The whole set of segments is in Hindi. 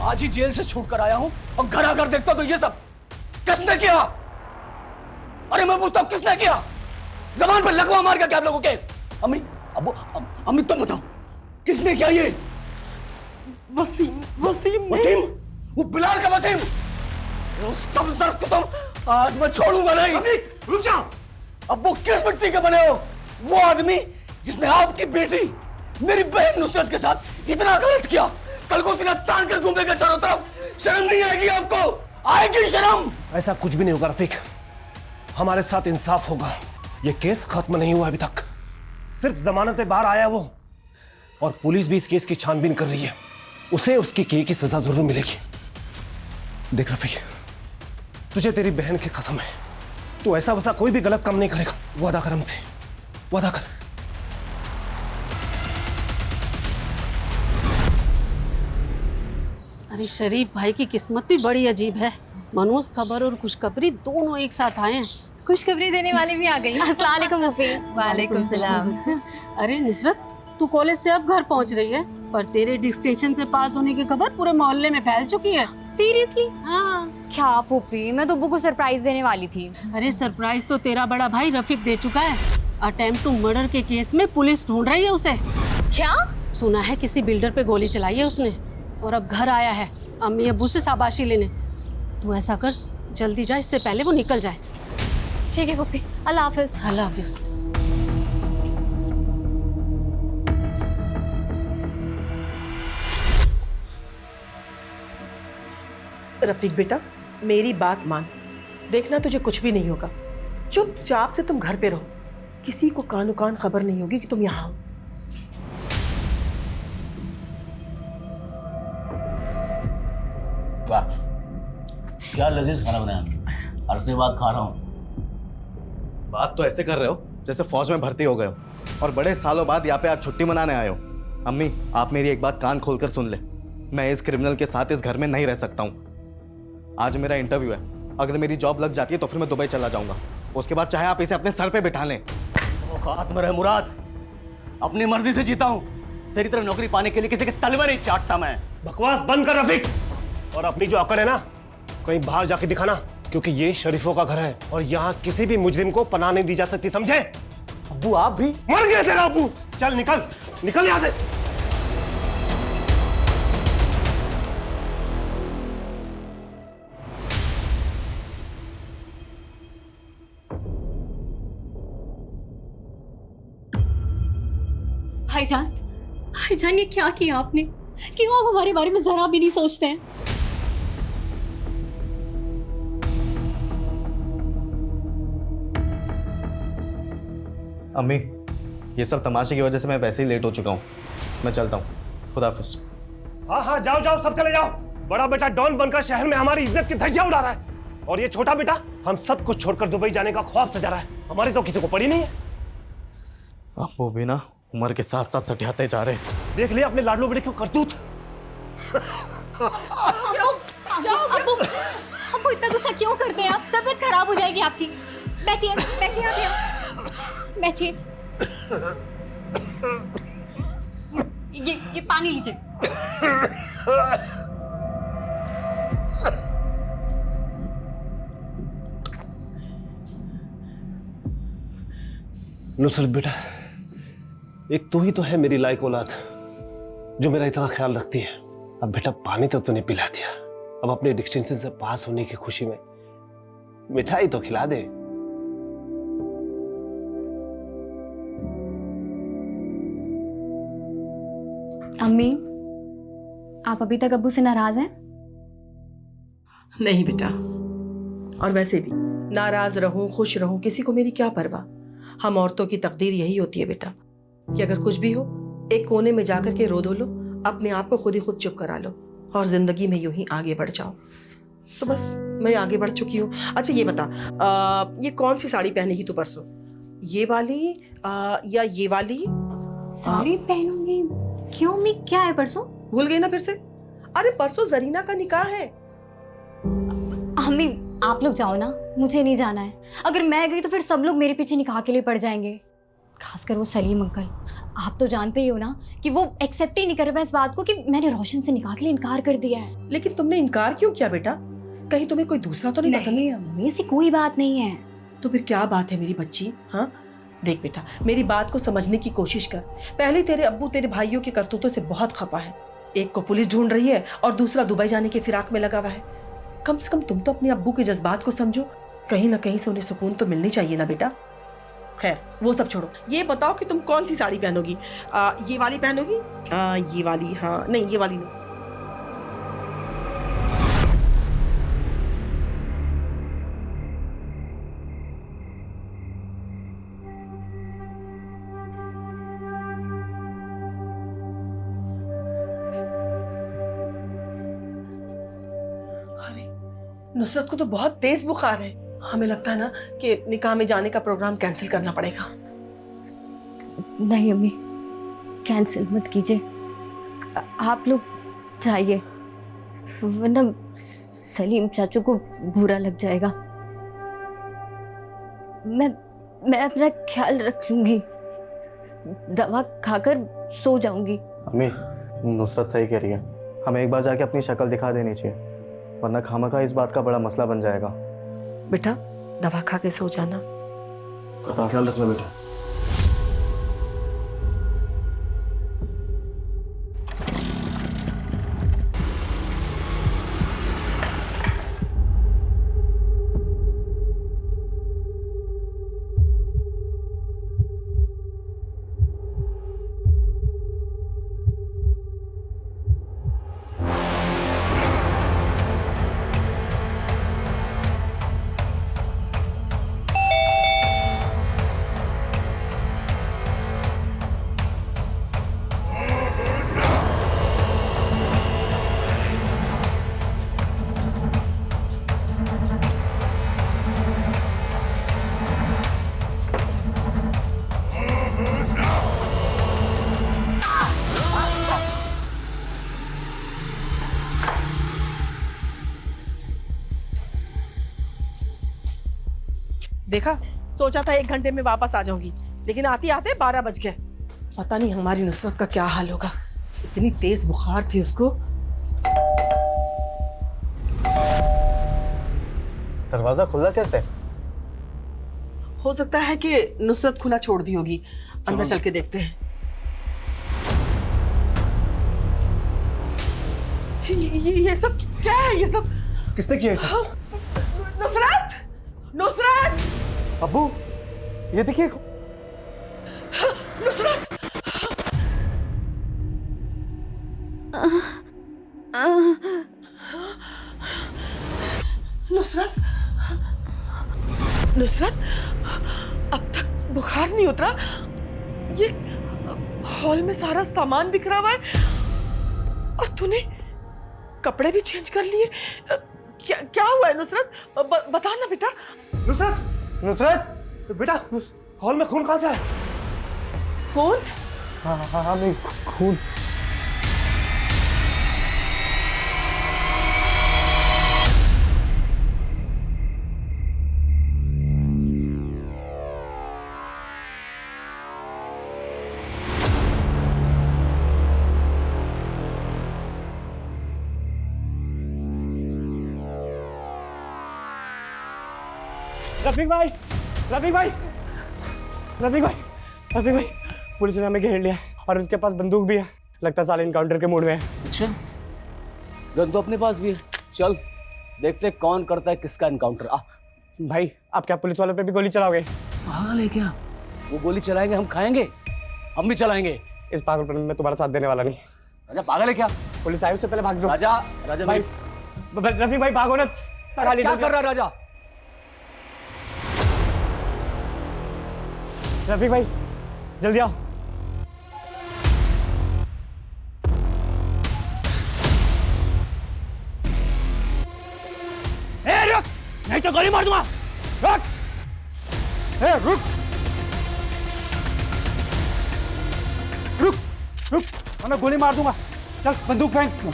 आज ही जेल से छूट कर आया हूं और घर आकर देखता तो ये सब किसने किया? अरे मैं पूछता हूं किसने किया? जबान पर लकवा मार क्या आप लोगों के? अम्मी, अबू, अम्मी तुम बताओ किसने किया ये? वसीम वसीम? वो बिलाल का वसीम? उस कमजोर को तुम आज मैं छोड़ूंगा नहीं। रुक जाओ। अब वो किस मिट्टी के बने हो? वो आदमी जिसने आपकी बेटी मेरी बहन नुसरत के साथ इतना गलत किया, कल को सीना तान कर घूमेगा चारों तरफ। शर्म नहीं आएगी आपको? आएगी शर्म? ऐसा कुछ भी नहीं होगा रफीक, हमारे साथ इंसाफ होगा। ये केस खत्म नहीं हुआ अभी तक, सिर्फ जमानत पे बाहर आया वो, और पुलिस भी इस केस की छानबीन कर रही है। उसे उसकी की सजा जरूर मिलेगी। देख रफीक, तुझे तेरी बहन की कसम है, तू ऐसा वैसा कोई भी गलत काम नहीं करेगा। वादा कर हमसे, वादा कर। अरे शरीफ भाई की किस्मत भी बड़ी अजीब है। मनोज खबर और खुशखबरी दोनों एक साथ आए हैं। खुशखबरी देने वाली भी आ गई। अस्सलाम वालेकुम फूफी। वालेकुम सलाम। अरे नुसरत, तू कॉलेज से अब घर पहुंच रही है, पर तेरे डिस्टिंक्शन से पास होने की खबर पूरे मोहल्ले में फैल चुकी है। सीरियसली? हाँ। क्या फूफी, मैं तो अब्बू को सरप्राइज देने वाली थी। अरे सरप्राइज तो तेरा बड़ा भाई रफीक दे चुका है। अटेम्प्ट टू मर्डर के केस में पुलिस ढूंढ रही है उसे। क्या? सुना है किसी बिल्डर पे गोली चलाई है उसने, और अब घर आया है अम्मी अब्बू से शाबाशी लेने। तू ऐसा कर, जल्दी जा, इससे पहले वो निकल जाए। ठीक है फूफी, अल्लाह हाफिज। अल्लाह हाफिज। रफीक बेटा, मेरी बात मान, देखना तुझे कुछ भी नहीं होगा। चुपचाप से तुम घर पे रहो, किसी को कानो कान खबर नहीं होगी कि तुम यहाँ हो। वाह, क्या लजीज खाना बनाया। अरसे बाद खा रहा हूँ। बात तो ऐसे कर रहे हो जैसे फौज में भर्ती हो गए हो और बड़े सालों बाद यहाँ पे आज छुट्टी मनाने आए हो। अम्मी, आप मेरी एक बात कान खोलकर सुन ले, मैं इस क्रिमिनल के साथ इस घर में नहीं रह सकता हूँ। आज मेरा इंटरव्यू है, अगर मेरी जॉब लग जाती है तो फिर मैं दुबई चला जाऊंगा। उसके बाद चाहे आप इसे अपने सर पे बिठा लें। औकात में रहे मुराद, अपनी मर्जी से जीता हूँ। तेरी तरह नौकरी पाने के लिए किसी के तलवे नहीं चाटता मैं। बकवास बंद कर रफीक, और अपनी जो अकड़ है ना कहीं बाहर जाके दिखाना, क्योंकि ये शरीफों का घर है और यहाँ किसी भी मुजरिम को पनाह नहीं दी जा सकती, समझे? अब्बू आप भी? मर गया तेरा अब्बू। चल निकल, निकल यहाँ से। भाईजान ये क्या किया आपने? क्यों आप हमारे बारे में जरा भी नहीं सोचते हैं? अम्मी, ये सब तमाशे की वजह से मैं वैसे ही लेट हो चुका हूँ, मैं चलता हूँ। खुदा हाफिज। हाँ हाँ, जाओ जाओ, सब चले जाओ। बड़ा बेटा डॉन बनकर शहर में हमारी इज्जत की धज्जियां उड़ा रहा है, और ये छोटा बेटा हम सब कुछ छोड़कर दुबई जाने का ख्वाब सजा रहा है। हमारी तो किसी को पड़ी नहीं है। आप वो भी ना उम्र के साथ साथ सटियाते जा रहे। देख लिया अपने लाडलो बेटे क्यों करतूत। अब्बू इतना गुस्सा क्यों करते हैं आप? तबीयत खराब हो जाएगी आपकी। बैठिए बैठिए आप यहाँ बैठिए। ये पानी लीजिए। नुसरत बेटा, एक तू ही तो है मेरी लायक औलाद जो मेरा इतना ख्याल रखती है। अब बेटा पानी तो तूने पिला दिया, अब अपने डिस्टिंक्शन से पास होने की खुशी में मिठाई तो खिला दे। अम्मी, आप अभी तक अब्बू से नाराज हैं? नहीं बेटा, और वैसे भी नाराज रहूं खुश रहूं किसी को मेरी क्या परवाह। हम औरतों की तकदीर यही होती है बेटा कि अगर कुछ भी हो एक कोने में जाकर के रो धो लो, अपने आप को खुद ही खुद चुप करा लो और जिंदगी में यूं ही आगे बढ़ जाओ। तो बस मैं आगे बढ़ चुकी हूँ। अच्छा ये बता, ये कौन सी साड़ी पहनेगी तू परसों? ये वाली या ये वाली? साड़ी पहनूंगी? क्यों अम्मी, क्या है परसों? भूल गई ना फिर से? अरे परसों जरीना का निकाह है। अम्मी आप लोग जाओ ना, मुझे नहीं जाना है। अगर मैं गई तो फिर सब लोग मेरे पीछे निकाह के लिए पड़ जाएंगे। खासकर वो सलीम अंकल। आप तो जानते ही हो ना कि वो एक्सेप्ट ही नहीं कर रहा इस बात को कि मैंने रोशन से निकाह के लिए इनकार कर दिया है। लेकिन तुमने इनकार क्यों किया बेटा? कहीं तुम्हें कोई दूसरा तो नहीं पसंद? नहीं अम्मी, ऐसी कोई बात नहीं है। तो फिर क्या बात है मेरी बच्ची? हाँ देख बेटा, मेरी बात को समझने की कोशिश कर। पहले तेरे अब्बू तेरे भाइयों के करतूतों से बहुत खफा है। एक को पुलिस ढूंढ रही है और दूसरा दुबई जाने के फिराक में लगा हुआ है। कम से कम तुम तो अपने अब्बू के जज्बात को समझो। कहीं ना कहीं से उन्हें सुकून तो मिलनी चाहिए ना बेटा। खैर वो सब छोड़ो, ये बताओ कि तुम कौन सी साड़ी पहनोगी? ये वाली पहनोगी? ये वाली? हाँ नहीं, ये वाली नहीं। नुसरत को तो बहुत तेज बुखार है। हमें लगता है ना कि निकाह में जाने का प्रोग्राम कैंसिल करना पड़ेगा। नहीं अम्मी, कैंसिल मत कीजिए, आप लोग जाइए, वरना सलीम चाचू को बुरा लग जाएगा। मैं अपना ख्याल रख लूंगी, दवा खाकर सो जाऊंगी। अम्मी, नुसरत सही कह रही है, हमें एक बार जाके अपनी शक्ल दिखा देनी चाहिए, वरना खामखा इस बात का बड़ा मसला बन जाएगा। बेटा दवा खा के सो जाना। ख्याल रखना बेटा। देखा, सोचा था 1 घंटे में वापस आ जाऊंगी, लेकिन आते आते 12 बज गए। पता नहीं हमारी नुसरत का क्या हाल होगा। इतनी तेज बुखार थी उसको। दरवाजा खुला कैसे? हो सकता है कि नुसरत खुला छोड़ दी होगी। अंदर चल के देखते हैं। ये सब क्या है? ये सब किसने किया ये सब? नुसरत! नुसरत! अब्बू, ये देखिए। नुसरत! नुसरत! नुसरत! अब तक बुखार नहीं उतरा। ये हॉल में सारा सामान बिखरा हुआ है और तूने कपड़े भी चेंज कर लिए। क्या हुआ है नुसरत? बता ना बेटा। नुसरत! नुसरत! बेटा, हॉल में खून कहाँ से है? खून? हाँ, नहीं, खून। रफीक भाई, रफीक भाई, रफीक भाई, रफीक भाई, पुलिस ने हमें घेर लिया और उनके पास बंदूक भी है। लगता है साले इनकाउंटर के मूड में है। अच्छा, गन तो अपने पास भी है। चल देखते हैं कौन करता है किसका एनकाउंटर। आ भाई, आप क्या पुलिस वालों पे भी गोली चलाओगे? पागल है क्या? वो गोली चलाएंगे, हम खाएंगे, हम भी चलाएंगे। इस पागलपन में तुम्हारा साथ देने वाला नहीं। राजा पागल है क्या? पुलिस आई, उससे पहले भाग जाओ। राजा, राजा भाई, रफीक भाई भागो ना। क्या कर रहा है राजा? रफीक भाई जल्दी आओ। रुक, नहीं तो गोली मार दूंगा। रुक, रुक, रुक, रुक, वरना गोली मार दूंगा। चल बंदूक फेंक।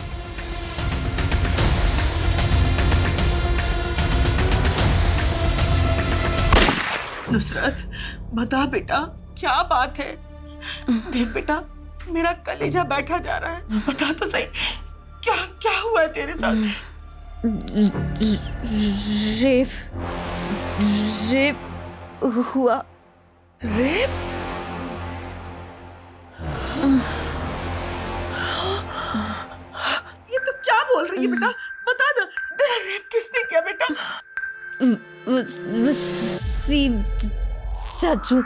नुसरत बता बेटा, क्या बात है? देख बेटा, मेरा कलेजा बैठा जा रहा है। बता तो सही, क्या क्या हुआ है तेरे साथ? रेप हुआ। रेप? ये तो क्या बोल रही है बेटा? बता ना, तेरा रेप किसने किया बेटा? वसीम चाचू।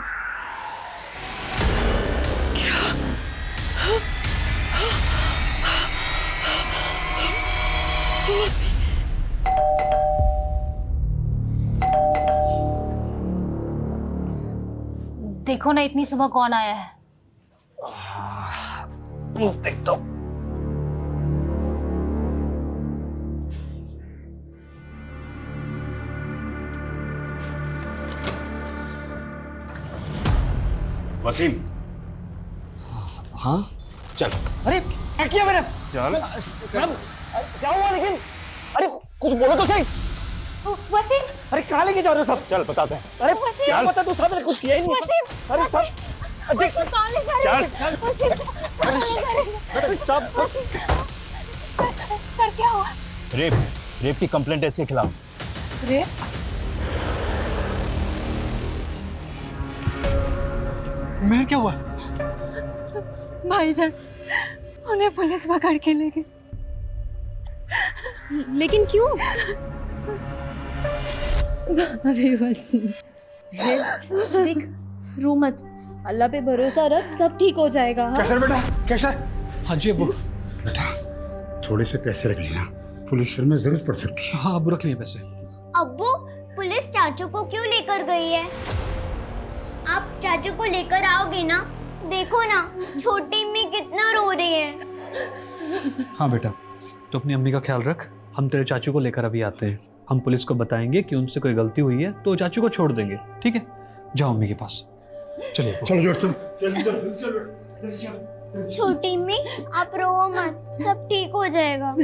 देखो ना इतनी सुबह कौन आया है। देख तो। वसीम। हाँ चल। अरे क्या किया मैंने? चल। साहब क्या हुआ लेकिन? अरे कुछ बोलो तो सही। वसीम, अरे कहाँ लेके जा रहे हो सब? चल बताते हैं। अरे वसीम। क्या पता, तू साहब ने कुछ किया ही नहीं। वसीम, अरे सब देख कौन ले जा रहे हैं? वसीम, कौन ले जा रहे हैं? अरे सब सर क्या हुआ? रेप की कंप्लेंट है इसके खिलाफ। रेप? मेहर क्या हुआ? भाईजान, उन्हें पुलिस पकड़ के ले गई। लेकिन क्यों? अरे वसीम, देख, रो मत, अल्लाह पे भरोसा रख, सब ठीक हो जाएगा। हाँ? कैसर बेटा, कैसर। हाँ जी अब्बू। बेटा थोड़े से पैसे रख लेना, पुलिस में जरूरत पड़ सकती है। हाँ अब्बू रख लिए पैसे। अब्बू, पुलिस चाचू को क्यों लेकर गई है? आप चाचू को लेकर आओगे ना? देखो ना, छोटी अम्मी कितना रो रही है। हाँ बेटा, तो अपनी अम्मी का ख्याल रख। हम तेरे चाचू को लेकर अभी आते हैं। हम पुलिस को बताएंगे कि उनसे कोई गलती हुई है तो चाचू को छोड़ देंगे, ठीक है? जाओ अम्मी के पास। चलिए चलो दोस्तों। छोटी अम्मी, आप रो मत, सब ठीक हो जाएगा।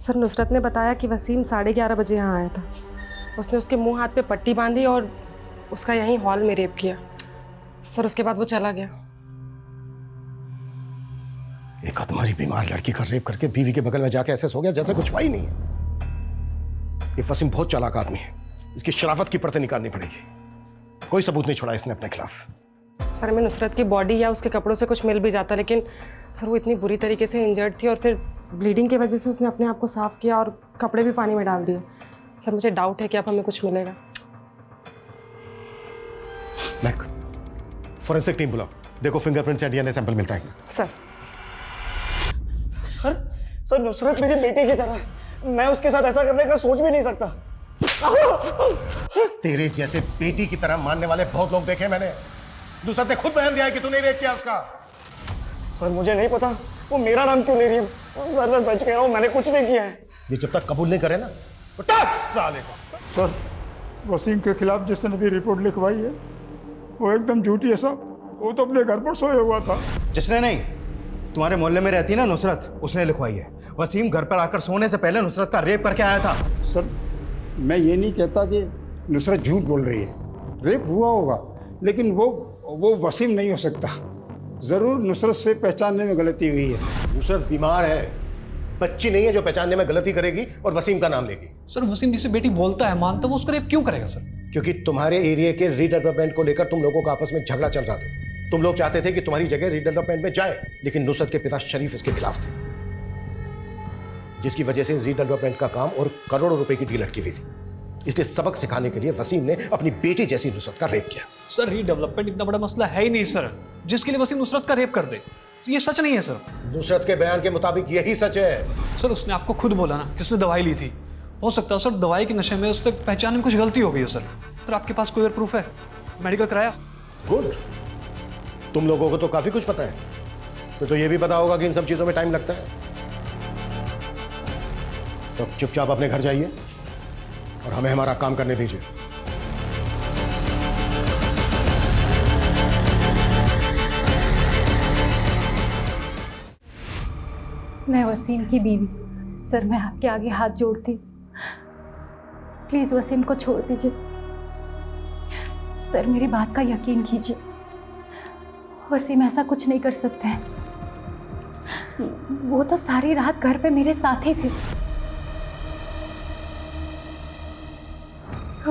सर नुसरत ने बताया कि वसीम 11:30 बजे यहाँ आया था। उसने उसके मुंह हाथ पे पट्टी बांधी और उसका यहीं हॉल में रेप किया। सर उसके बाद वो चला गया। एक तुम्हारी बीमार लड़की का रेप करके बीवी के बगल में जाके ऐसे सो गया जैसे कुछ हुआ ही नहीं है। ये वसीम बहुत चालाक आदमी है, इसकी शराफत की परतें निकालनी पड़ेगी। कोई सबूत नहीं छोड़ा इसने अपने खिलाफ। सर हमें नुसरत की बॉडी या उसके कपड़ों से कुछ मिल भी जाता, लेकिन सर वो इतनी बुरी तरीके से इंजर्ड थी और फिर ब्लीडिंग की वजह से उसने अपने आप को साफ किया और कपड़े भी पानी में डाल दिए। सर मुझे डाउट है कि अब हमें कुछ मिलेगा। मैक, फोरेंसिक टीम बुलाओ, देखो फिंगरप्रिंट से डीएनए सैंपल मिलता है। सर सर नुसरत मेरी बेटी की तरह है। मैं उसके साथ ऐसा करने का सोच भी नहीं सकता। तेरे जैसे बेटी की तरह मानने वाले बहुत लोग देखे मैंने। नुसरत ने खुद बयान दिया है कि तूने रेप किया उसका। सर मुझे नहीं पता वो मेरा नाम क्यों ले रही है। सर मैं सच कह रहा हूँ, मैंने कुछ नहीं किया है। ये जब तक कबूल नहीं करे ना तो 10 साल का। सर वसीम के खिलाफ जिसने भी रिपोर्ट लिखवाई है वो एकदम झूठी है साहब। वो तो अपने घर पर सोया हुआ था। जिसने नहीं, तुम्हारे मोहल्ले में रहती है ना नुसरत, उसने लिखवाई है। वसीम घर पर आकर सोने से पहले नुसरत का रेप करके आया था। सर मैं ये नहीं कहता कि नुसरत झूठ बोल रही है, रेप हुआ होगा, लेकिन वो वसीम नहीं हो सकता। जरूर नुसरत से पहचानने में गलती हुई है। नुसरत बीमार है, बच्ची नहीं है जो पहचानने में गलती करेगी और वसीम का नाम लेगी। सर वसीम जिसे बेटी बोलता है मानता वो उसको रेप क्यों करेगा सर? क्योंकि तुम्हारे एरिया के रीडेवलपमेंट को लेकर तुम लोगों का आपस में झगड़ा चल रहा था। तुम लोग चाहते थे कि तुम्हारी जगह रीडेवलपमेंट में जाए, लेकिन नुसरत के पिता शरीफ इसके खिलाफ थे, जिसकी वजह से रीडेवलपमेंट का काम और करोड़ों रुपए की डील अटकी हुई थी। इसलिए सबक सिखाने के लिए वसीम ने अपनी बेटी जैसी नुसरत का रेप किया। सर रीडेवलपमेंट इतना बड़ा मसला है ही नहीं सर, जिसके लिए वसीम नुसरत का रेप कर दे। ये सच नहीं है सर। नुसरत के बयान के मुताबिक यही सच है। सर उसने आपको खुद बोला ना कि उसने दवाई ली थी। हो सकता है सर दवाई के नशे में उससे पहचानने में कुछ गलती हो गई हो सर। सर आपके पास कोई और प्रूफ है? मेडिकल कराया? गुड, तुम लोगों को तो काफी कुछ पता है। तो ये भी पता होगा कि इन सब चीजों में टाइम लगता है। तो चुपचाप अपने घर जाइए और हमें हमारा काम करने दीजिए। मैं वसीम की बीवी, सर मैं आपके आगे हाथ जोड़ती हूँ, प्लीज वसीम को छोड़ दीजिए। सर मेरी बात का यकीन कीजिए, वसीम ऐसा कुछ नहीं कर सकते हैं। वो तो सारी रात घर पे मेरे साथ ही थे।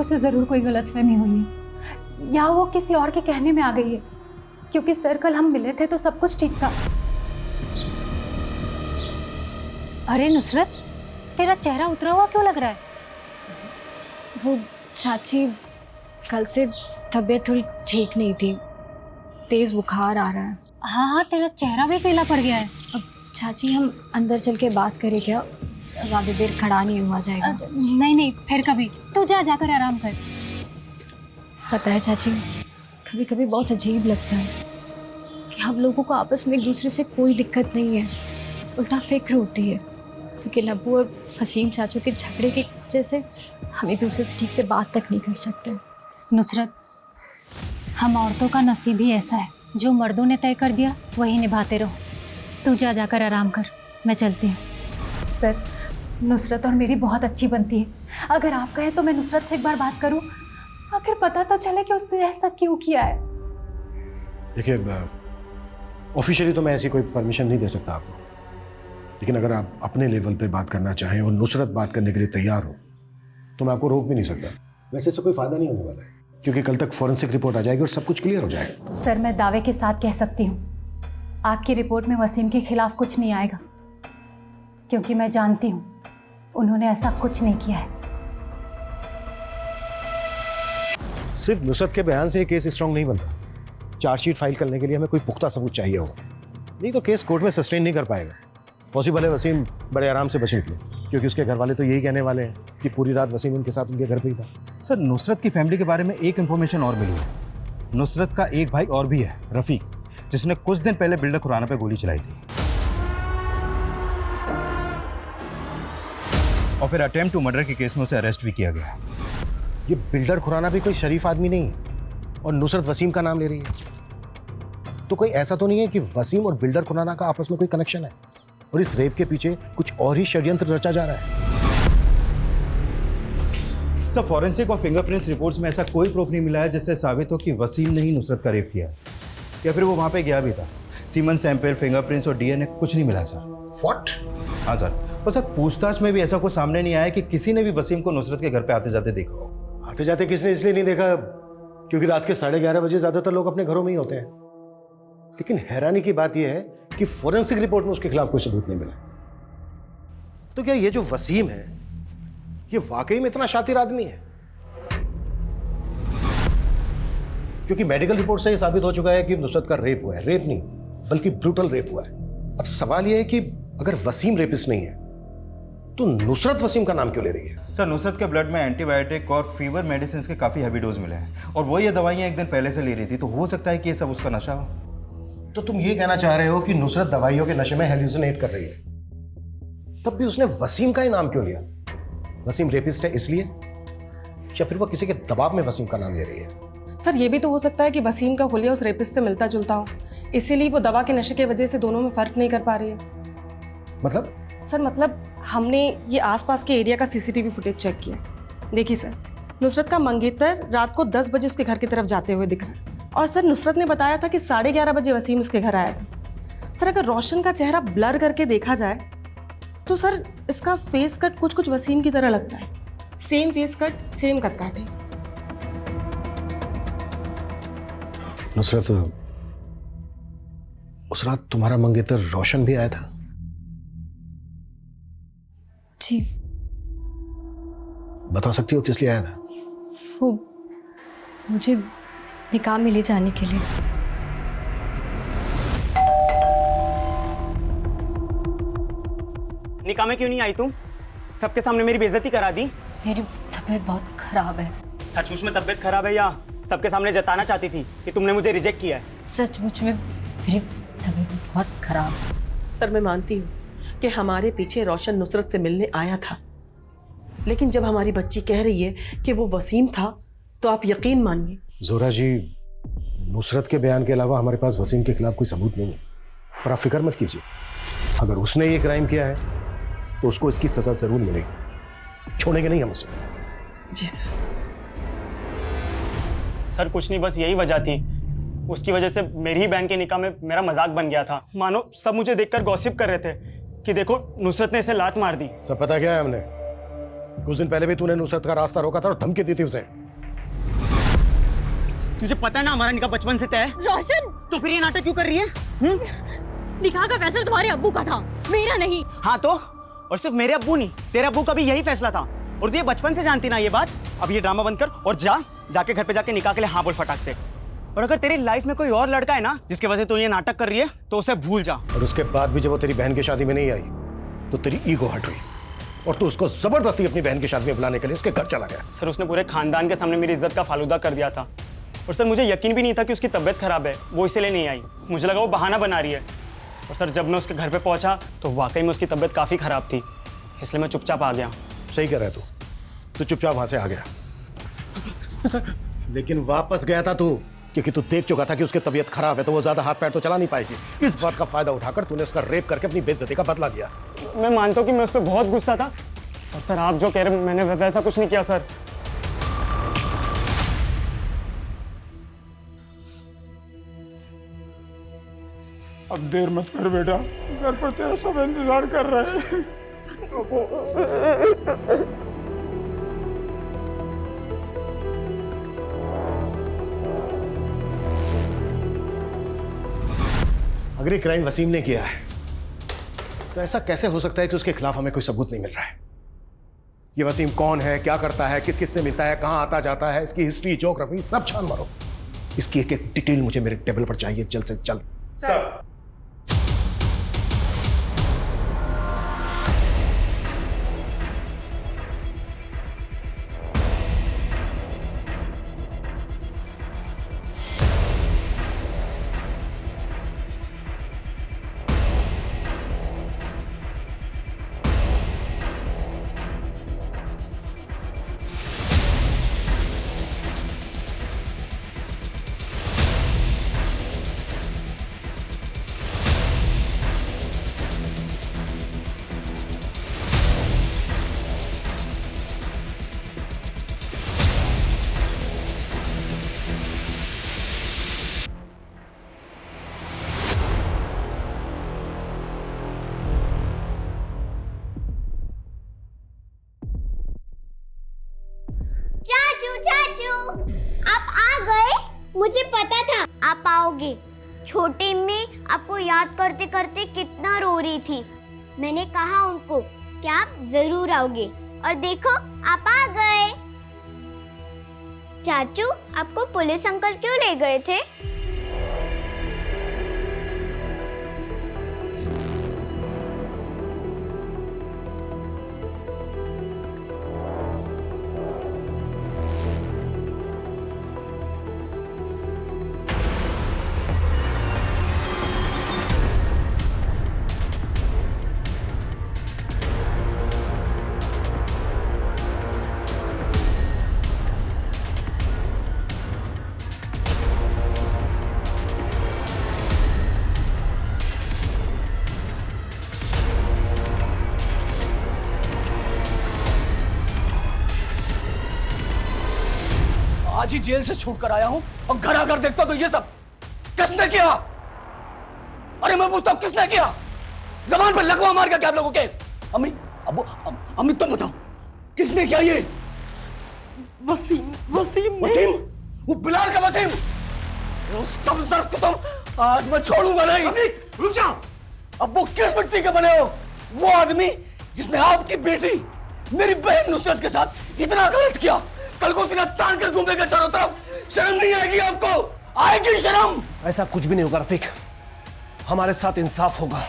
उसे जरूर कोई गलतफहमी हुई है या वो किसी और के कहने में आ गई है, क्योंकि सर कल हम मिले थे तो सब कुछ ठीक था। अरे नुसरत, तेरा चेहरा उतरा हुआ क्यों लग रहा है? वो चाची, कल से तबीयत थोड़ी ठीक नहीं थी, तेज बुखार आ रहा है। हाँ, तेरा चेहरा भी पीला पड़ गया है। अब चाची हम अंदर चल के बात करें क्या? ज़्यादा देर खड़ा नहीं हुआ जाएगा। नहीं, फिर कभी। तू जाकर आराम कर। पता है चाची, कभी कभी बहुत अजीब लगता है कि हम लोगों को आपस में एक दूसरे से कोई दिक्कत नहीं है, उल्टा फिक्र होती है। लेकिन अब्बू और वसीम चाचू के झगड़े की वजह से हम एक दूसरे से ठीक से बात तक नहीं कर सकते। नुसरत, हम औरतों का नसीब ही ऐसा है, जो मर्दों ने तय कर दिया वही निभाते रहो। तू जाकर आराम कर, मैं चलती हूँ। सर, नुसरत और मेरी बहुत अच्छी बनती है। अगर आप कहें तो मैं नुसरत से एक बार बात करूँ, आखिर पता तो चले कि उसने ऐसा क्यों किया है। देखिए, ऑफिशियली तो मैं ऐसी कोई परमिशन नहीं दे सकता आपको, लेकिन अगर आप अपने लेवल पे बात करना चाहें और नुसरत बात करने के लिए तैयार हो तो मैं आपको रोक भी नहीं सकता। वैसे इससे कोई फायदा नहीं होने वाला है, क्योंकि कल तक फॉरेंसिक रिपोर्ट आ जाएगी और सब कुछ क्लियर हो जाएगा। सर, मैं दावे के साथ कह सकती हूँ आपकी रिपोर्ट में वसीम के खिलाफ कुछ नहीं आएगा, क्योंकि मैं जानती हूँ उन्होंने ऐसा कुछ नहीं किया है। सिर्फ नुसरत के बयान से ये केस स्ट्रांग नहीं बनता। चार्जशीट फाइल करने के लिए हमें कोई पुख्ता सबूत चाहिए होगा, नहीं तो केस कोर्ट में सस्टेन नहीं कर पाएगा। पॉसिबल है वसीम बड़े आराम से बच निकले, क्योंकि उसके घर वाले तो यही कहने वाले हैं कि पूरी रात वसीम उनके साथ उनके घर पे ही था। सर, नुसरत की फैमिली के बारे में एक इन्फॉर्मेशन और मिली है। नुसरत का एक भाई और भी है, रफीक, जिसने कुछ दिन पहले बिल्डर खुराना पे गोली चलाई थी, और फिर अटेम्प्ट टू मर्डर के केस में उसे अरेस्ट भी किया गया। ये बिल्डर खुराना भी कोई शरीफ आदमी नहीं है, और नुसरत वसीम का नाम ले रही है, तो कोई ऐसा तो नहीं है कि वसीम और बिल्डर खुराना का आपस में कोई कनेक्शन है और इस रेप के पीछे कुछ और ही षड्यंत्र रचा जा रहा है। सर, फॉरेंसिक और फिंगरप्रिंट्स रिपोर्ट्स में ऐसा कोई प्रूफ नहीं मिला है जिससे साबित हो कि वसीम ने ही नुसरत का रेप किया, या फिर वो वहां पे गया भी था। सीमन सैंपल, फिंगरप्रिंट्स और डीएनए कुछ नहीं मिला सर। व्हाट? हाँ सर, और सर पूछताछ में भी ऐसा कुछ सामने नहीं आया कि किसी ने भी वसीम को नुसरत के घर पे आते जाते देखा हो। आते जाते किसने इसलिए नहीं देखा क्योंकि रात के 11:30 बजे ज्यादातर लोग अपने घरों में ही होते हैं। लेकिन हैरानी की बात यह है कि फॉरेंसिक रिपोर्ट में उसके खिलाफ कोई सबूत नहीं मिला। तो क्या ये जो वसीम है ये वाकई में इतना शातिर आदमी है? क्योंकि मेडिकल रिपोर्ट से यह साबित हो चुका है कि नुसरत का रेप हुआ है। रेप नहीं बल्कि ब्रूटल रेप हुआ है। अब सवाल यह है कि अगर वसीम रेपिस्ट नहीं है तो नुसरत वसीम का नाम क्यों ले रही है? सर, नुसरत के ब्लड में एंटीबायोटिक और फीवर मेडिसिन के काफी हैवी डोज मिले हैं, और वो ये दवाइयां एक दिन पहले से ले रही थी, तो हो सकता है कि ये सब उसका नशा हो। तो तुम ये कहना चाह रहे हो कि नुसरत दवाइयों के नशे में हेल्यूसिनेट कर रही है? तब भी उसने वसीम का ही नाम क्यों लिया? वसीम रेपिस्ट है इसलिए, या फिर वो किसी के दबाव में वसीम का नाम ले रही है? सर, ये भी तो हो सकता है कि वसीम का हुलिया उस रेपिस्ट से मिलता जुलता हो, इसीलिए वो दवा के नशे की वजह से दोनों में फर्क नहीं कर पा रही है। मतलब? सर, मतलब हमने ये आसपास के एरिया का सीसीटीवी फुटेज चेक किया। देखिए सर, नुसरत का मंगेतर रात को 10 बजे उसके घर की तरफ जाते हुए दिख रहा है, और सर नुसरत ने बताया था कि 11:30 बजे वसीम उसके घर आया था। सर, अगर रोशन का चेहरा ब्लर करके देखा जाए तो सर इसका फेस कट कुछ कुछ वसीम की तरह लगता है। Same face cut, same cut काटे। नुसरत, उस रात तुम्हारा मंगेतर रोशन भी आया था? जी। बता सकती हो किस लिए आया था? वो मुझे निकाह में ले जाने के लिए। निकाह में क्यों नहीं आई तुम? सबके सामने मेरी बेइज्जती करा दी। मेरी तबीयत बहुत खराब है। सचमुच में तबीयत खराब है या सबके सामने जताना चाहती थी कि तुमने मुझे रिजेक्ट किया है? सचमुच में मेरी तबीयत बहुत खराब है। सर, मैं मानती हूँ कि हमारे पीछे रोशन नुसरत से मिलने आया था, लेकिन जब हमारी बच्ची कह रही है कि वो वसीम था तो आप यकीन मानिए। जोरा जी, नुसरत के बयान के अलावा हमारे पास वसीम के खिलाफ कोई सबूत नहीं है, पर आप फिक्र मत कीजिए, अगर उसने ये क्राइम किया है तो उसको इसकी सजा जरूर मिलेगी, छोड़ेंगे नहीं हम उसे। जी सर। सर कुछ नहीं, बस यही वजह थी। उसकी वजह से मेरी ही बहन के निकाह में मेरा मजाक बन गया था। मानो सब मुझे देखकर गॉसिप कर रहे थे कि देखो नुसरत ने इसे लात मार दी। सब पता क्या है हमने? कुछ दिन पहले भी तूने नुसरत का रास्ता रोका था और धमकी दी थी उसे। तुझे पता है ना हमारा निकाह बचपन से तय है। रोशन, तो फिर ये नाटक क्यों कर रही है? निकाह का फैसला तुम्हारे अब्बू का था, मेरा नहीं। हाँ तो, और सिर्फ मेरे अब्बू नहीं, तेरे अब्बू का भी यही फैसला था। और तू ये बचपन से जानती ना ये बात। अब ये ड्रामा बंद कर और जाके घर पे जाके निकाह के लिए हाँ बोल फटाक से। और अगर तेरी लाइफ में कोई और लड़का है ना जिसकी वजह से तू ये नाटक कर रही है तो उसे भूल जा। और उसके बाद भी जब वो तेरी बहन की शादी में नहीं आई तो तेरी ईगो हट हुई और तू उसको जबरदस्ती अपनी बहन की शादी में बुलाने के लिए उसके घर चला गया। सर उसने पूरे खानदान के सामने मेरी इज्जत का फालूदा कर दिया था। और सर मुझे यकीन भी नहीं था कि उसकी तबीयत खराब है, वो इसलिए नहीं आई। मुझे लगा वो बहाना बना रही है। और सर जब मैं उसके घर पे पहुंचा तो वाकई में उसकी तबीयत काफ़ी ख़राब थी, इसलिए मैं चुपचाप आ गया। सही कह रहा है तू चुपचाप वहां से आ गया। लेकिन वापस गया था तू क्योंकि तू देख चुका था कि उसकी तबीयत खराब है, तो वो ज्यादा हाथ पैर तो चला नहीं पाएगी। इस बात का फायदा उठाकर तूने उसका रेप करके अपनी बेइज्जती का बदला लिया। मैं मानता हूँ कि मैं उस पर बहुत गुस्सा था। और सर आप जो कह रहे हैं मैंने वैसा कुछ नहीं किया सर। अब देर मत कर बेटा, घर पर तेरा सब इंतजार कर रहे हैं। अगर ये क्राइम वसीम ने किया है तो ऐसा कैसे हो सकता है कि उसके खिलाफ हमें कोई सबूत नहीं मिल रहा है? ये वसीम कौन है, क्या करता है, किस किस से मिलता है, कहां आता जाता है, इसकी हिस्ट्री, ज्योग्राफी सब छान मारो। इसकी एक एक डिटेल मुझे मेरे टेबल पर चाहिए जल्द से जल्द। सर। चाचू चाचू आप आ गए? मुझे पता था आप आओगे। छोटे में आपको याद करते करते कितना रो रही थी। मैंने कहा उनको कि आप जरूर आओगे और देखो आप आ गए। चाचू आपको पुलिस अंकल क्यों ले गए थे? आज ही जेल से छूट कर आया हूं और घर आकर देखता तो ये सब किसने किया? अरे मैं पूछता हूं किसने किया? जबान पर लकवा मार क्या आप लोगों के? अम्मी, अब्बू, अम्मी तुम बताओ किसने किया ये? वसीम वसीम? वो बिलाल का वसीम? उस कमजोर को तुम आज मैं छोड़ूंगा नहीं। रुक जाओ। अब वो किस मिट्टी के बने हो? वो आदमी जिसने आपकी बेटी मेरी बहन नुसरत के साथ इतना गलत किया, कल को सिरा तान कर घूमेगा चारों तरफ। शर्म नहीं आएगी आपको? आएगी शर्म? ऐसा कुछ भी नहीं होगा रफीक, हमारे साथ इंसाफ होगा।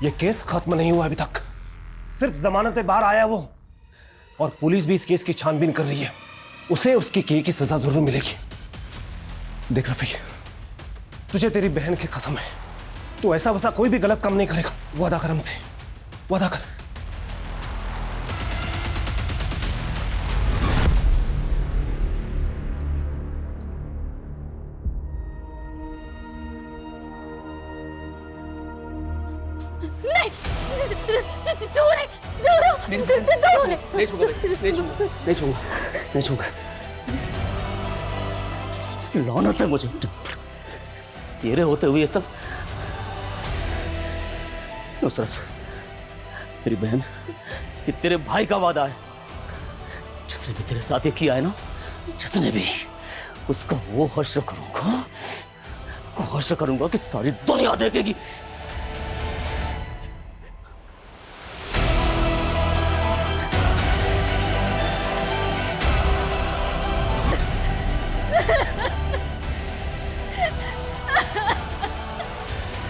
ये केस खत्म नहीं हुआ अभी तक, सिर्फ जमानत पे बाहर आया वो, और पुलिस भी इस केस की छानबीन कर रही है। उसे उसकी किए की सजा जरूर मिलेगी। देख रफीक, तुझे तेरी बहन की कसम है, तू ऐसा वैसा कोई भी गलत काम नहीं करेगा। वादा कर हमसे, वादा कर। नहीं तूने? नहीं छूंगा, नहीं छूंगा, नहीं छूंगा, नहीं छूंगा। लानत है मुझे तेरे होते हुए ये सब। नुसरत, तेरी बहन, ये तेरे भाई का वादा है। जिसने भी तेरे साथ ये किया है ना, जिसने भी, उसका वो हश्र करूंगा, वो हश्र करूंगा कि सारी दुनिया देखेगी।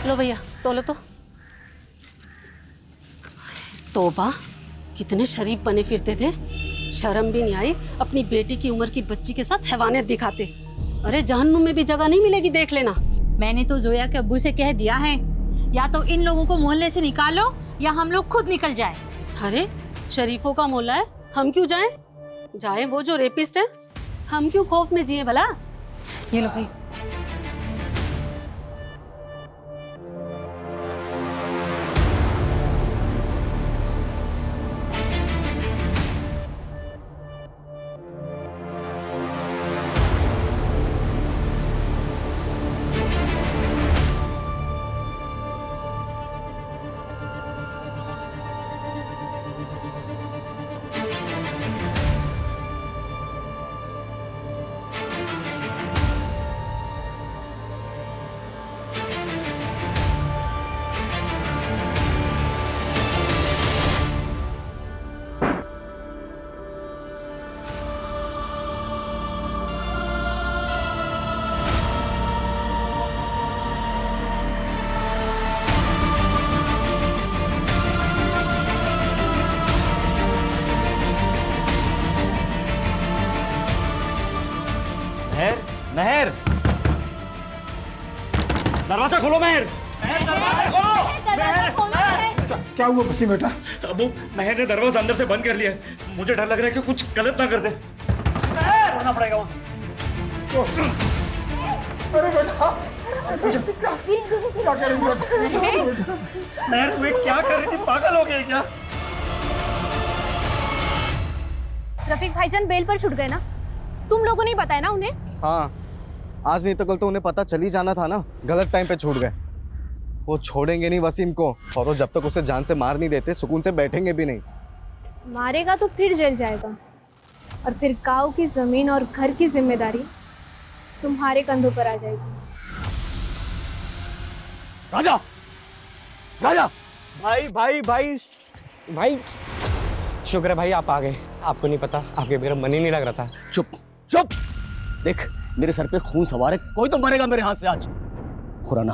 लो भैया तोलो तो। तोबा, कितने शरीफ बने फिरते थे, शर्म भी नहीं आई अपनी बेटी की उम्र की बच्ची के साथ हैवानियत दिखाते। अरे जहन्नुम में भी जगह नहीं मिलेगी, देख लेना। मैंने तो जोया के अब्बू से कह दिया है, या तो इन लोगों को मोहल्ले से निकालो या हम लोग खुद निकल जाए। अरे शरीफों का मोहल्ला है, हम क्यों जाएं? जाए वो जो रेपिस्ट है, हम क्यों खौफ में जिए भला? ये लो भाई। महर, दरवाजा खोलो महर, दरवाजा खोलो। क्या हुआ वसीम बेटा? अबू, महर ने दरवाजा अंदर से बंद कर लिया है। मुझे डर लग रहा है कि कुछ गलत ना कर दे। छोड़ना पड़ेगा वहाँ। अरे बेटा, क्या करेंगे? महर, तुम्हें क्या कर रही थी? पागल हो गए क्या? रफीक भाईजान बेल पर छुट गए ना? तुम लोगों ने बताया ना उन्हें? हाँ, आज नहीं तो कल तो उन्हें पता चल ही जाना था ना। गलत टाइम पे छूट गए। वो छोड़ेंगे नहीं वसीम को, और वो जब तक उसे जान से मार नहीं देते सुकून से बैठेंगे भी नहीं। मारेगा तो फिर जेल जाएगा, और फिर गांव की जमीन और घर की जिम्मेदारी तुम्हारे कंधों पर आ जाएगी। राजा, राजा, भाई भाई भाई भाई, शुक्र है भाई आप आ गए। आपको नहीं पता, आपके बगैर मन ही नहीं लग रहा था। चुप चुप, देख मेरे सर पे खून सवार है, कोई तो मरेगा मेरे हाथ से आज। खुराना,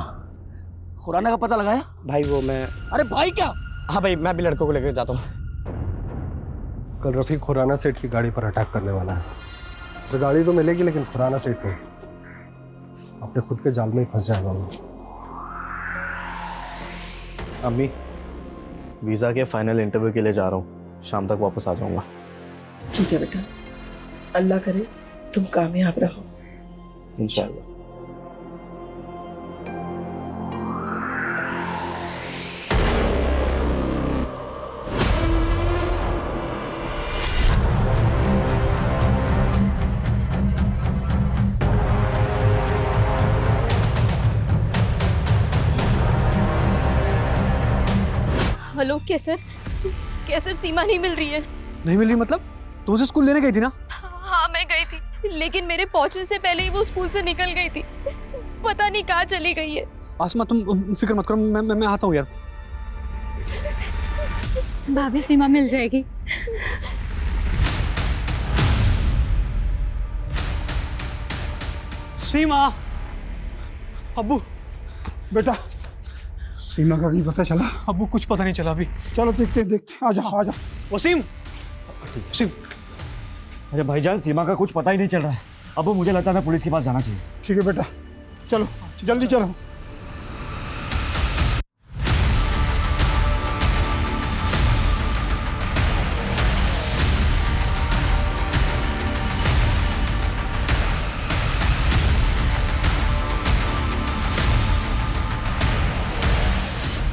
खुराना का पता लगाया? भाई वो मैं, अरे भाई क्या? हाँ भाई, मैं भी लड़कों को लेकर जाता हूँ। कल रफीक खुराना सेठ की गाड़ी पर अटैक करने वाला है। उसे गाड़ी तो मिलेगी लेकिन खुराना सेठ नहीं, अपने खुद के जाल में ही फंस जाएगा वो। अम्मी, वीज़ा के फाइनल इंटरव्यू के लिए जा रहा हूँ, शाम तक वापस आ जाऊँगा। ठीक है बेटा, अल्लाह करे तुम कामयाब रहो। इंशाल्लाह। हेलो कैसर, कैसर सीमा नहीं मिल रही है। नहीं मिल रही मतलब? तुम उसे स्कूल लेने गई थी ना? हाँ मैं गई थी, लेकिन मेरे पहुंचने से पहले ही वो स्कूल से निकल गई थी। पता नहीं कहाँ चली गई है। आसमा तुम फिक्र मत करो, मैं आता हूँ यार। भाभी सीमा मिल जाएगी। सीमा, अब्बू, बेटा सीमा का भी पता चला? अब्बू कुछ पता नहीं चला अभी। चलो देखते देखते, आजा आजा। वसीम, वसीम। अरे भाईजान, सीमा का कुछ पता ही नहीं चल रहा है। अब मुझे लगता है पुलिस के पास जाना चाहिए। ठीक है बेटा, चलो जल्दी चलो।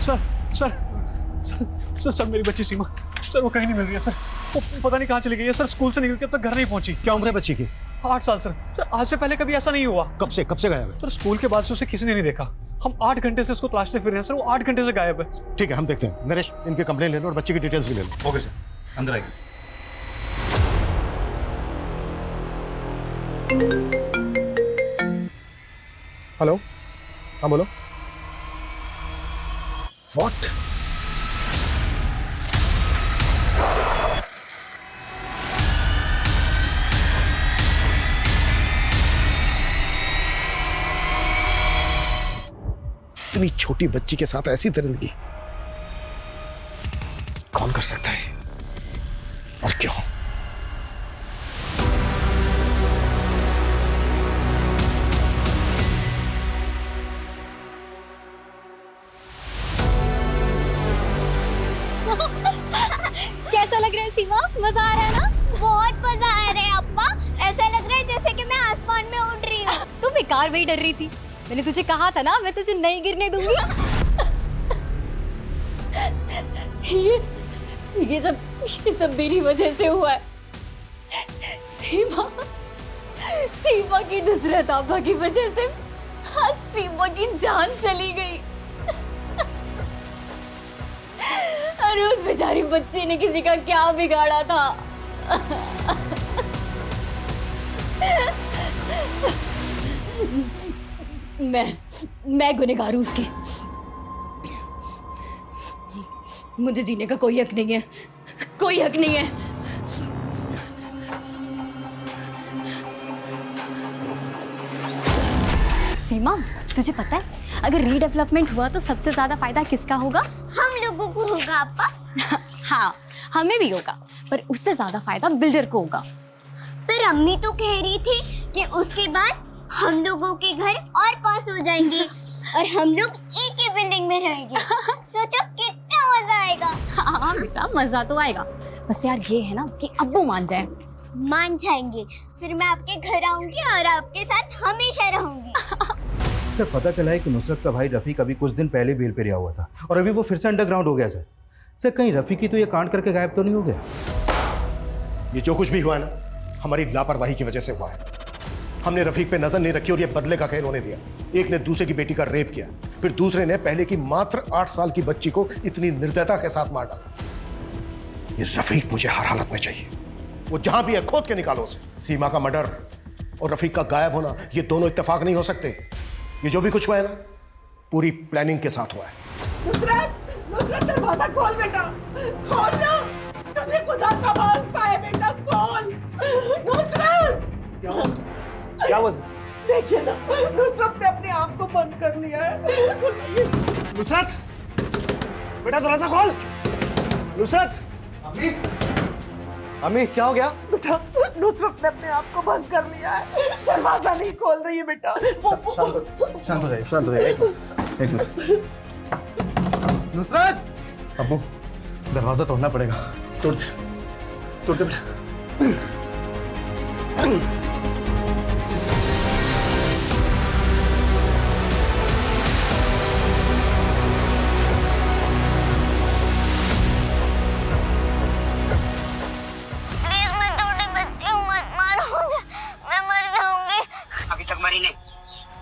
Sir sir sir sir, sir मेरी बच्ची सीमा, सर वो कहीं नहीं मिल रही है सर। वो पता नहीं कहाँ चली गई है सर, स्कूल से निकलती अब तक घर नहीं पहुंची। क्या उम्र है बच्ची की? 8 साल सर। आज से पहले कभी ऐसा नहीं हुआ। कब से गायब है? सर स्कूल के बाद से उसे किसी ने नहीं देखा। हम 8 घंटे से उसको तलाशते फिर रहे हैं सर, वो 8 घंटे से गायब है। ठीक है, हम देखते हैं। नरेश, इनके कंप्लेन ले लो और बच्ची की डिटेल्स भी ले लो। ओके सर, अंदर आइए। हेलो, हाँ बोलो। व्हाट? इतनी छोटी बच्ची के साथ ऐसी दरिंदगी कौन कर सकता है और क्यों? कैसा लग रहा है सीमा? मजा आ रहा है ना? बहुत मजा आ रहा है अप्पा। ऐसा लग रहा है जैसे कि मैं आसमान में उड़ रही हूँ। तू बेकार में ही डर रही थी। मैंने तुझे कहा था ना, मैं तुझे नहीं गिरने दूंगी। ये सब मेरी वजह से हुआ है। सीमा की नुसरत आपा की वजह से आज सीमा की जान चली गई। अरे उस बेचारी बच्ची ने किसी का क्या बिगाड़ा था। मैं गुनहगार हूं उसकी। मुझे जीने का कोई हक नहीं है, कोई हक नहीं है। सीमा, तुझे पता है अगर रीडेवलपमेंट हुआ तो सबसे ज्यादा फायदा किसका होगा? हम लोगों को होगा अप्पा। हाँ, हमें भी होगा, पर उससे ज्यादा फायदा बिल्डर को होगा। पर अम्मी तो कह रही थी कि उसके बाद हम लोगों के घर और पास हो जाएंगे और हम लोग एक ही बिल्डिंग में रहेंगे। सोचो कितना मजा आएगा। हाँ बेटा, मजा तो आएगा, बस यार ये है ना कि अब्बू मान जाए। मान जाएंगे, फिर मैं आपके घर आऊंगी और आपके साथ हमेशा रहूंगी। सर पता चला है कि नुसरत का भाई रफ़ीक अभी कुछ दिन पहले बेल पे रिहा हुआ था और अभी वो फिर से अंडरग्राउंड हो गया सर। सर कहीं रफ़ीक ही तो ये कांड करके गायब तो नहीं हो गया? ये जो कुछ भी हुआ है ना, हमारी लापरवाही की वजह से हुआ है। हमने रफ़ीक पे नजर नहीं रखी और ये बदले का खेल होने दिया। एक ने दूसरे की बेटी का रेप किया, फिर दूसरे ने पहले की मात्र 8 साल की बच्ची को इतनी निर्दयता के साथ मार डाला। ये रफ़ीक मुझे हर हालत में चाहिए। वो जहां भी है खोद के निकालो उसे। सीमा का मर्डर और रफ़ीक का गायब होना, ये दोनों इत्तेफाक नहीं हो सकते। ये जो भी कुछ हुआ है ना, पूरी प्लानिंग के साथ हुआ है। नुसरत दरवाजा खोल बेटा, खोल ना, तुझे खुदा का वास्ता है बेटा, खोल। नुसरत! क्या हुआ? देखिए ना, नुसरत ने अपने आप को बंद कर लिया है। नुसरत, बेटा दरवाजा खोल। नुसरत! अम्मी क्या हो गया? बेटा, नुसरत ने अपने आप को बंद कर लिया है, दरवाजा नहीं खोल रही है बेटा। शांत हो जाइए। एक मिनट। नुसरत! अब्बू, दरवाजा तोड़ना पड़ेगा। तोड़ दे बेटा।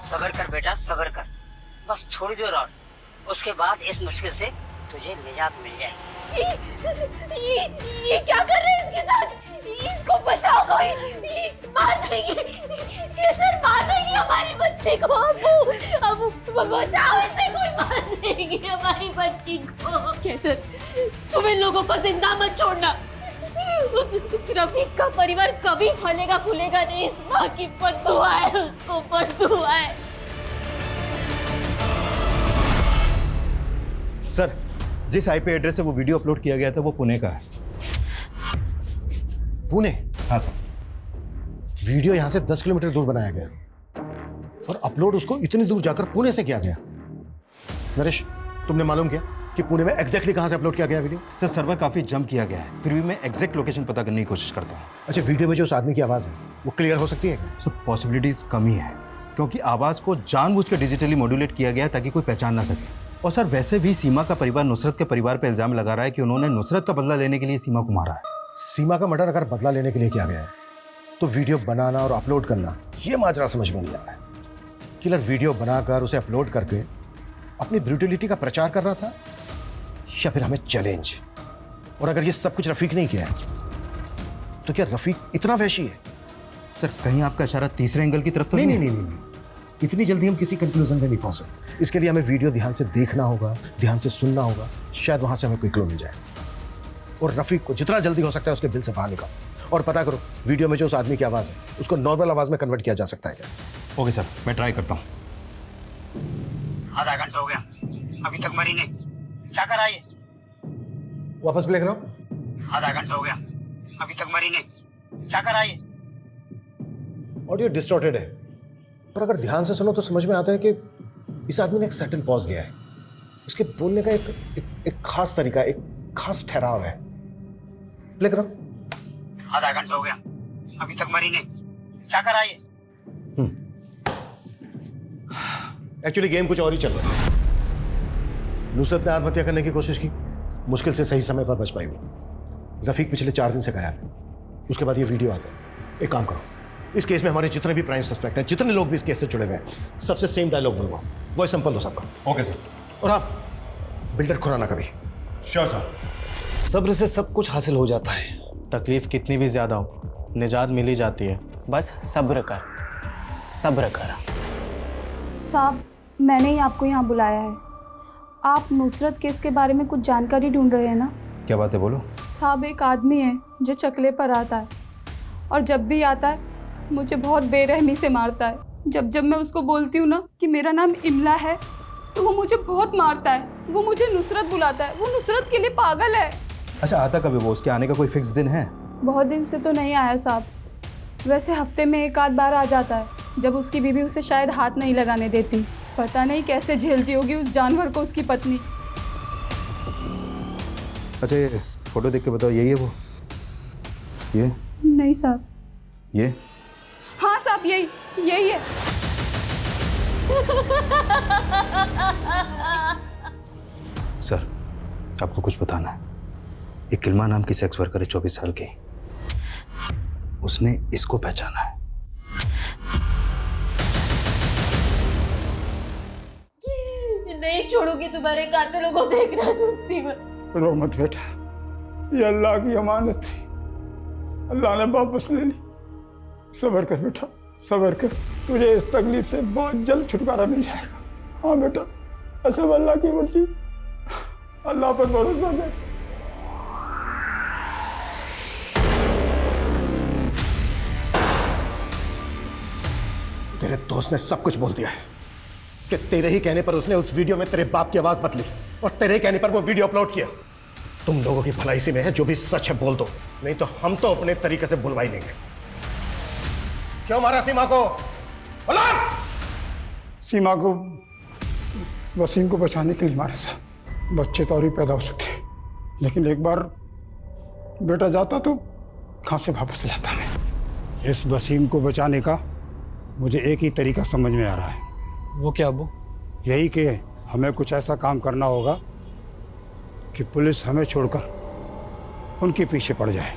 सब्र कर बेटा, सब्र कर, बस थोड़ी देर और, उसके बाद इस मुश्किल से तुझे निजात मिल जाएगी। ये क्या कर रहे हैं इसके साथ? इसको बचाओ कोई, ये मार देंगे, ये सर मार देंगे हमारी बच्ची को। अबू बचाओ इसे, कोई मार देंगे हमारी बच्ची को। कैसर, तुम इन लोगों को जिंदा मत छोड़ना। उस रफीक का परिवार कभी फलेगा फूलेगा नहीं। इस माँ की बद्दुआ है, उसको बद्दुआ है। सर जिस आईपी एड्रेस से वो वीडियो अपलोड किया गया था वो पुणे का है। पुणे? हाँ सर। वीडियो यहां से 10 किलोमीटर दूर बनाया गया और अपलोड उसको इतनी दूर जाकर पुणे से किया गया। नरेश, तुमने मालूम किया कि पुणे में एग्जैक्टली कहां से अपलोड किया गया वीडियो? सर सर्वर काफी जंप किया गया है, फिर भी मैं एग्जैक्ट लोकेशन पता करने की कोशिश करता हूँ। अच्छा, वीडियो में जो उस आदमी की आवाज है वो क्लियर हो सकती है? सर पॉसिबिलिटीज कम ही है, क्योंकि आवाज को जानबूझकर डिजिटली मॉड्यूलेट किया गया है ताकि कोई पहचान ना सके। और सर वैसे भी सीमा का परिवार नुसरत के परिवार पर इल्जाम लगा रहा है कि उन्होंने नुसरत का बदला लेने के लिए सीमा को मारा है। सीमा का मर्डर अगर बदला लेने के लिए किया गया है तो वीडियो बनाना और अपलोड करना यह माजरा समझ में नहीं आ रहा है। किलर वीडियो बनाकर उसे अपलोड करके अपनी ब्रूटलिटी का प्रचार कर रहा था या फिर हमें चैलेंज। और अगर ये सब कुछ रफीक नहीं किया है तो क्या रफीक इतना वैशी है? सर कहीं आपका इशारा तीसरे एंगल की तरफ तो नहीं। इतनी जल्दी हम किसी कंक्लूजन पे नहीं पहुंच सकते। इसके लिए हमें वीडियो ध्यान से देखना होगा, ध्यान से सुनना होगा, शायद वहां से हमें कोई क्लू मिल जाए। और रफीक को जितना जल्दी हो सकता है उसके बिल से बाहर निकालो और पता करो वीडियो में जो उस आदमी की आवाज है उसको नॉर्मल आवाज में कन्वर्ट किया जा सकता है क्या? ओके सर, मैं ट्राई करता हूँ। आधा घंटा हो गया, अभी तक मरी नहीं, क्या कर आई? वापस प्ले करो। आधा घंटा हो गया, अभी तक मरी नहीं, क्या कर आई? ऑडियो डिस्टॉर्टेड है, पर अगर ध्यान से सुनो तो समझ में आता है कि इस आदमी ने एक सडन पॉज लिया है। उसके बोलने का एक खास तरीका, एक खास ठहराव है। प्ले करो। आधा घंटा हो गया, अभी तक मरी नहीं, क्या कर आई? एक्चुअली गेम कुछ और ही चल रहा है। नुसरत ने आत्महत्या करने की कोशिश की, मुश्किल से सही समय पर बच पाई वो। रफीक पिछले 4 दिन से गायब है। उसके बाद ये वीडियो आता है। एक काम करो, इस केस में हमारे जितने भी प्राइम सस्पेक्ट हैं, जितने लोग भी इस केस से जुड़े हुए हैं, सबसे सेम डायलॉग बोलवाओ, वो सिंपल हो सबका। Okay sir. और आप बिल्डर खुराना कभी। Sure sir. सब्र से सब कुछ हासिल हो जाता है। तकलीफ कितनी भी ज्यादा हो, निजात मिल ही जाती है। बस सब्र कर, सब्र कर। साहब, मैंने ही आपको यहाँ बुलाया है। आप नुसरत केस के बारे में कुछ जानकारी ढूंढ रहे हैं ना? क्या बात है, बोलो। साहब, एक आदमी है जो चकले पर आता है और जब भी आता है मुझे बहुत बेरहमी से मारता है। जब मैं उसको बोलती हूँ ना कि मेरा नाम इमला है तो वो मुझे बहुत मारता है। वो मुझे नुसरत बुलाता है, वो नुसरत के लिए पागल है। अच्छा, आता कभी वो? उसके आने का कोई फिक्स दिन है? बहुत दिन से तो नहीं आया साहब, वैसे हफ्ते में 1 आध बार आ जाता है, जब उसकी बीवी उसे शायद हाथ नहीं लगाने देती। पता नहीं कैसे झेलती होगी उस जानवर को उसकी पत्नी। अच्छा, ये फोटो देख के बताओ, यही है वो? ये नहीं साहब। ये? हाँ साहब, यही है। सर, आपको कुछ बताना है। एक किल्मा नाम की सेक्स वर्कर है, 24 साल की। उसने इसको पहचाना है। नहीं छोड़ूंगी तुम्हारे कातिलों को देखना सीमा। रो मत बेटा, ये अल्लाह की अमानत थी, अल्लाह ने वापस ले ली। सब्र कर बेटा, सब्र कर, तुझे इस तकलीफ से बहुत जल्द छुटकारा मिल जाएगा। हाँ बेटा, सब अल्लाह की मर्जी, अल्लाह पर भरोसा कर। तेरे दोस्त ने सब कुछ बोल दिया है कि तेरे ही कहने पर उसने उस वीडियो में तेरे बाप की आवाज बदली और तेरे कहने पर वो वीडियो अपलोड किया। तुम लोगों की भलाई इसी में है, जो भी सच है बोल दो, नहीं तो हम तो अपने तरीके से बुलवा ही लेंगे। क्यों मारा सीमा को? सीमा को वसीम को बचाने के लिए मारा था। बच्चे तो और ही पैदा हो सकते, लेकिन एक बार बेटा जाता तो कहां से वापस लाता मैं। इस वसीम को बचाने का मुझे एक ही तरीका समझ में आ रहा है। वो क्या अब्बू? यही कि हमें कुछ ऐसा काम करना होगा कि पुलिस हमें छोड़कर उनके पीछे पड़ जाए।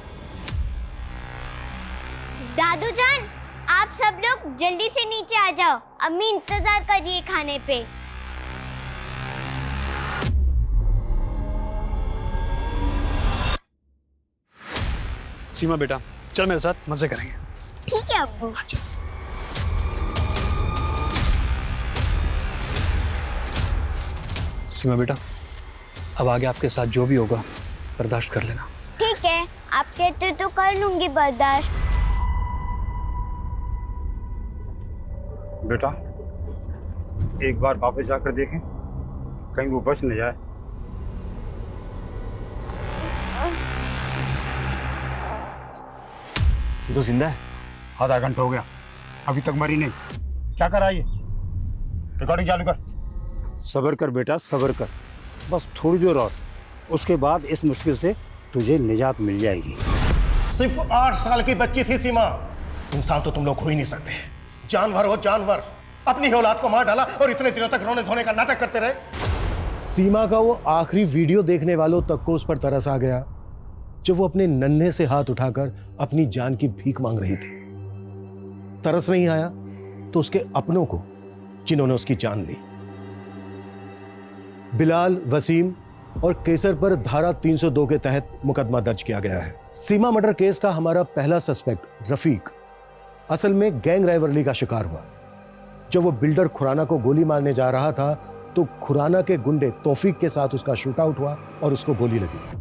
दादू जान, आप सब लोग जल्दी से नीचे आ जाओ, अम्मी इंतजार कर रही है खाने पे। सीमा बेटा, चल मेरे साथ, मजे करेंगे। ठीक है अब्बू। सीमा बेटा, अब आगे आपके साथ जो भी होगा बर्दाश्त कर लेना। ठीक है, आप कहते तो कर लूंगी बर्दाश्त। बेटा, एक बार वापस जाकर देखें, कहीं वो बच न जाए। तो जिंदा है? आधा घंटा हो गया, अभी तक मरी नहीं, क्या कर रही है? रिकॉर्डिंग चालू कर। सब्र कर बेटा, सब्र कर, बस थोड़ी देर और, उसके बाद इस मुश्किल से तुझे निजात मिल जाएगी। सिर्फ 8 साल की बच्ची थी सीमा। इंसान तो तुम लोग हो ही नहीं सकते, जानवर हो जानवर। अपनी ही औलाद को मार डाला और इतने दिनों तक रोने धोने का नाटक करते रहे। सीमा का वो आखिरी वीडियो देखने वालों तक को उस पर तरस आ गया जब वो अपने नन्हे से हाथ उठाकर अपनी जान की भीख मांग रही थी। तरस नहीं आया तो उसके अपनों को, जिन्होंने उसकी जान ली। बिलाल, वसीम और केसर पर धारा 302 के तहत मुकदमा दर्ज किया गया है। सीमा मर्डर केस का हमारा पहला सस्पेक्ट रफीक असल में गैंग राइवलरी का शिकार हुआ। जब वो बिल्डर खुराना को गोली मारने जा रहा था तो खुराना के गुंडे तौफीक के साथ उसका शूटआउट हुआ और उसको गोली लगी।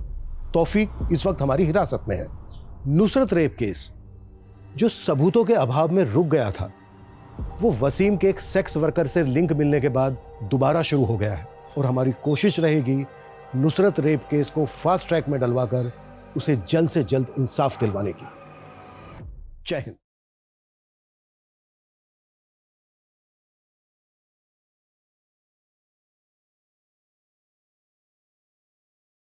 तौफीक इस वक्त हमारी हिरासत में है। नुसरत रेप केस जो सबूतों के अभाव में रुक गया था, वो वसीम के एक सेक्स वर्कर से लिंक मिलने के बाद दोबारा शुरू हो गया है और हमारी कोशिश रहेगी नुसरत रेप केस को फास्ट ट्रैक में डलवाकर उसे जल्द से जल्द इंसाफ दिलवाने की। जय हिंद।